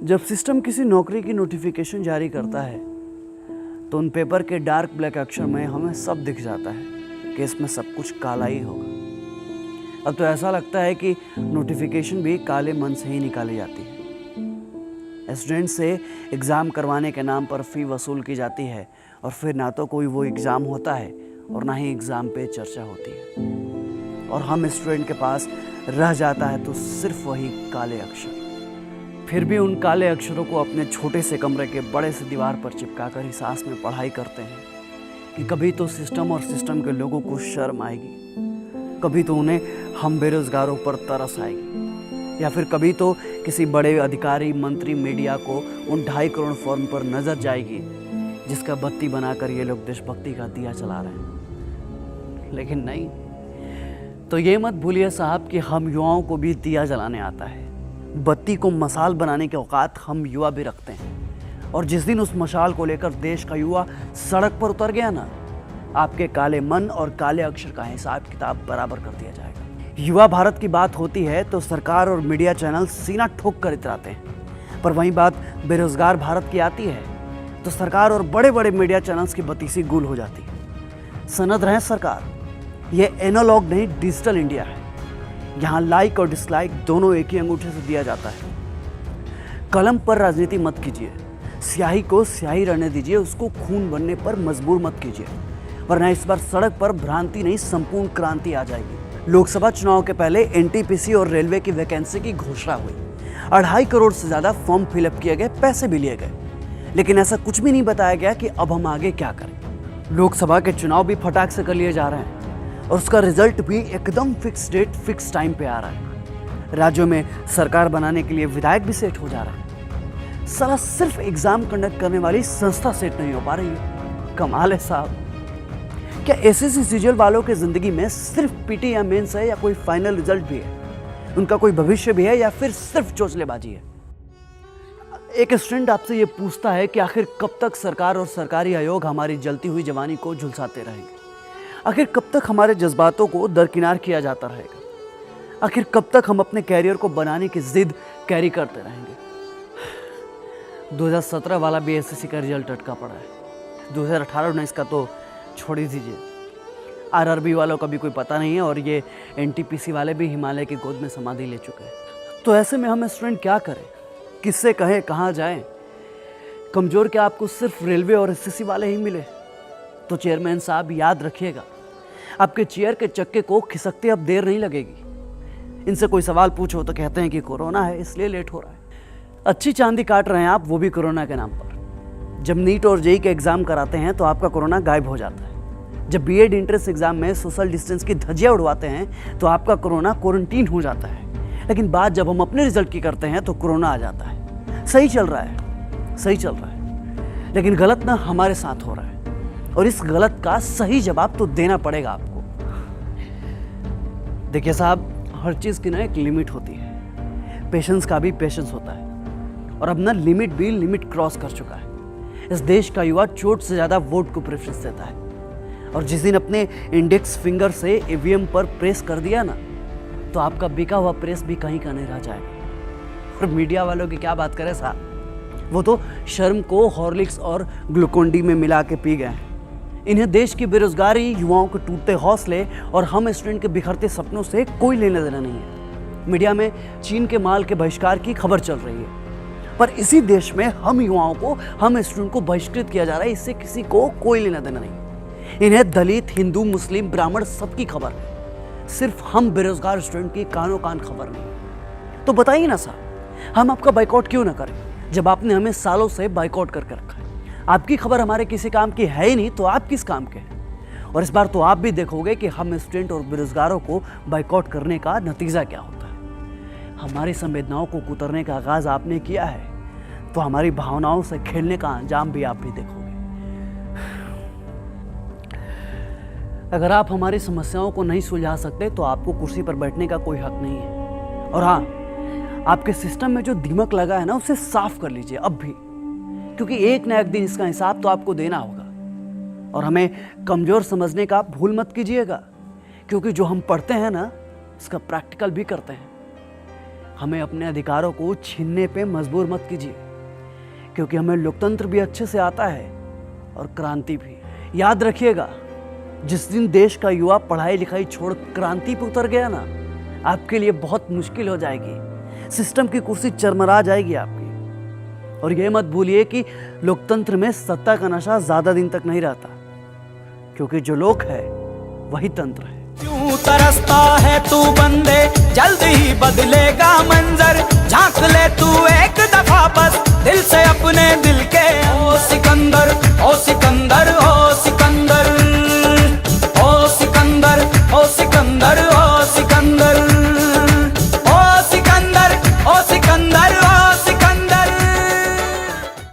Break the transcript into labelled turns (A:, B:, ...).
A: जब सिस्टम किसी नौकरी की नोटिफिकेशन जारी करता है तो उन पेपर के डार्क ब्लैक अक्षर में हमें सब दिख जाता है कि इसमें सब कुछ काला ही होगा। अब तो ऐसा लगता है कि नोटिफिकेशन भी काले मन से ही निकाली जाती है। स्टूडेंट से एग्ज़ाम करवाने के नाम पर फ़ी वसूल की जाती है और फिर ना तो कोई वो एग्ज़ाम होता है और ना ही एग्ज़ाम पे चर्चा होती है, और हम स्टूडेंट के पास रह जाता है तो सिर्फ वही काले अक्षर। फिर भी उन काले अक्षरों को अपने छोटे से कमरे के बड़े से दीवार पर चिपका कर ही सांस में पढ़ाई करते हैं कि कभी तो सिस्टम और सिस्टम के लोगों को शर्म आएगी, कभी तो उन्हें हम बेरोजगारों पर तरस आएगी, या फिर कभी तो किसी बड़े अधिकारी मंत्री मीडिया को उन 2.5 करोड़ फॉर्म पर नजर जाएगी जिसका बत्ती बनाकर ये लोग देशभक्ति का दिया चला रहे हैं। लेकिन नहीं, तो ये मत भूलिए साहब कि हम युवाओं को भी दिया जलाने आता है। बत्ती को मसाल बनाने के औकात हम युवा भी रखते हैं, और जिस दिन उस मशाल को लेकर देश का युवा सड़क पर उतर गया ना, आपके काले मन और काले अक्षर का हिसाब किताब बराबर कर दिया जाएगा। युवा भारत की बात होती है तो सरकार और मीडिया चैनल सीना ठोक कर इतराते हैं, पर वहीं बात बेरोजगार भारत की आती है तो सरकार और बड़े बड़े मीडिया चैनल्स की बत्ती गुल हो जाती है। सनद रहे सरकार, ये एनालॉग नहीं डिजिटल इंडिया है। यहाँ लाइक और डिसलाइक दोनों एक ही अंगूठे से दिया जाता है। कलम पर राजनीति मत कीजिए, स्याही को स्याही रहने दीजिए, उसको खून बनने पर मजबूर मत कीजिए, वरना इस बार सड़क पर भ्रांति नहीं संपूर्ण क्रांति आ जाएगी। लोकसभा चुनाव के पहले एनटीपीसी और रेलवे की वैकेंसी की घोषणा हुई, 2.5 करोड़ से ज्यादा फॉर्म फिलअप किए गए, पैसे भी लिए गए, लेकिन ऐसा कुछ भी नहीं बताया गया कि अब हम आगे क्या करें। लोकसभा के चुनाव भी फटाक से कर लिए जा रहे हैं और उसका रिजल्ट भी एकदम फिक्स डेट फिक्स टाइम पे आ रहा है। राज्यों में सरकार बनाने के लिए विधायक भी सेट हो जा रहा है। साला सिर्फ एग्जाम कंडक्ट करने वाली संस्था सेट नहीं हो पा रही है। कमाल है साहब। क्या एसएससी सीजीएल वालों की जिंदगी में सिर्फ पीटी या मेंस है, या कोई फाइनल रिजल्ट भी है? उनका कोई भविष्य भी है, या फिर सिर्फ चोचलेबाजी है? एक स्टूडेंट आपसे ये पूछता है कि आखिर कब तक सरकार और सरकारी आयोग हमारी जलती हुई जवानी को झुलसाते रहेंगे? आखिर कब तक हमारे जज्बातों को दरकिनार किया जाता रहेगा? आखिर कब तक हम अपने कैरियर को बनाने की जिद कैरी करते रहेंगे? 2017 वाला भी एसएससी का रिजल्ट अटका पड़ा है। 2018-19 का तो छोड़ ही दीजिए। आरआरबी वालों का भी कोई पता नहीं है, और ये एनटीपीसी वाले भी हिमालय की गोद में समाधि ले चुके हैं। तो ऐसे में हम स्टूडेंट क्या करें? किससे कहें, कहाँ जाएं? कमजोर क्या आपको सिर्फ रेलवे और एसएससी वाले ही मिले? तो चेयरमैन साहब याद रखिएगा, आपके चेयर के चक्के को खिसकते अब देर नहीं लगेगी। इनसे कोई सवाल पूछो तो कहते हैं कि कोरोना है इसलिए लेट हो रहा है। अच्छी चांदी काट रहे हैं आप, वो भी कोरोना के नाम पर। जब नीट और जेईई के एग्जाम कराते हैं तो आपका कोरोना गायब हो जाता है। जब बीएड एंट्रेंस एग्जाम में सोशल डिस्टेंस की धज्जियां उड़वाते हैं तो आपका कोरोना क्वारंटीन हो जाता है। लेकिन बात जब हम अपने रिजल्ट की करते हैं तो कोरोना आ जाता है। सही चल रहा है, सही चल रहा है, लेकिन गलत ना हमारे साथ हो रहा है, और इस गलत का सही जवाब तो देना पड़ेगा आपको। देखिए साहब, हर चीज की ना एक लिमिट होती है। पेशेंस का भी पेशेंस होता है, और अब ना लिमिट भी लिमिट क्रॉस कर चुका है। इस देश का युवा चोट से ज्यादा वोट को प्रेफरेंस देता है, और जिस दिन अपने इंडेक्स फिंगर से ईवीएम पर प्रेस कर दिया ना, तो आपका बिका हुआ प्रेस भी कहीं का नहीं रह जाएगा। और मीडिया वालों की क्या बात करें साहब, वो तो शर्म को हॉर्लिक्स और ग्लूकोन डी में मिला के पी गए हैं। इन्हें देश की बेरोजगारी, युवाओं के टूटते हौसले और हम स्टूडेंट के बिखरते सपनों से कोई लेना देना नहीं है। मीडिया में चीन के माल के बहिष्कार की खबर चल रही है, पर इसी देश में हम युवाओं को, हम स्टूडेंट को बहिष्कृत किया जा रहा है। इससे किसी को कोई लेना देना नहीं। इन्हें दलित, हिंदू, मुस्लिम, ब्राह्मण सबकी खबर है, सिर्फ हम बेरोजगार स्टूडेंट की कानों कान खबर नहीं। तो बताइए ना साहब, हम आपका बाइकआउट क्यों ना करें जब आपने हमें सालों से बाइकआउट करके रखा है? आपकी खबर हमारे किसी काम की है ही नहीं, तो आप किस काम के हैं? और इस बार तो आप भी देखोगे कि हम स्टूडेंट और बेरोजगारों को बाइकआउट करने का नतीजा क्या होता है। हमारी संवेदनाओं को कुतरने का आगाज आपने किया है, तो हमारी भावनाओं से खेलने का अंजाम भी आप भी देखोगे। अगर आप हमारी समस्याओं को नहीं सुलझा सकते तो आपको कुर्सी पर बैठने का कोई हक नहीं है। और हाँ, आपके सिस्टम में जो दीमक लगा है ना, उसे साफ कर लीजिए अब भी, क्योंकि एक न एक दिन इसका हिसाब तो आपको देना होगा। और हमें कमजोर समझने का भूल मत कीजिएगा, क्योंकि जो हम पढ़ते हैं ना, उसका प्रैक्टिकल भी करते हैं। हमें अपने अधिकारों को छीनने पे मजबूर मत कीजिए, क्योंकि हमें लोकतंत्र भी अच्छे से आता है और क्रांति भी। याद रखिएगा, जिस दिन देश का युवा पढ़ाई लिखाई छोड़ क्रांति पे उतर गया ना, आपके लिए बहुत मुश्किल हो जाएगी। सिस्टम की कुर्सी चरमरा जाएगी आपकी। और ये मत भूलिए कि लोकतंत्र में सत्ता का नशा ज्यादा दिन तक नहीं रहता, क्योंकि जो लोक है वही तंत्र है।
B: क्यों तरसता है तू बंदे, जल्द ही बदलेगा मंजर। झांक ले तू एक दफा बस दिल से अपने दिल के। ओ सिकंदर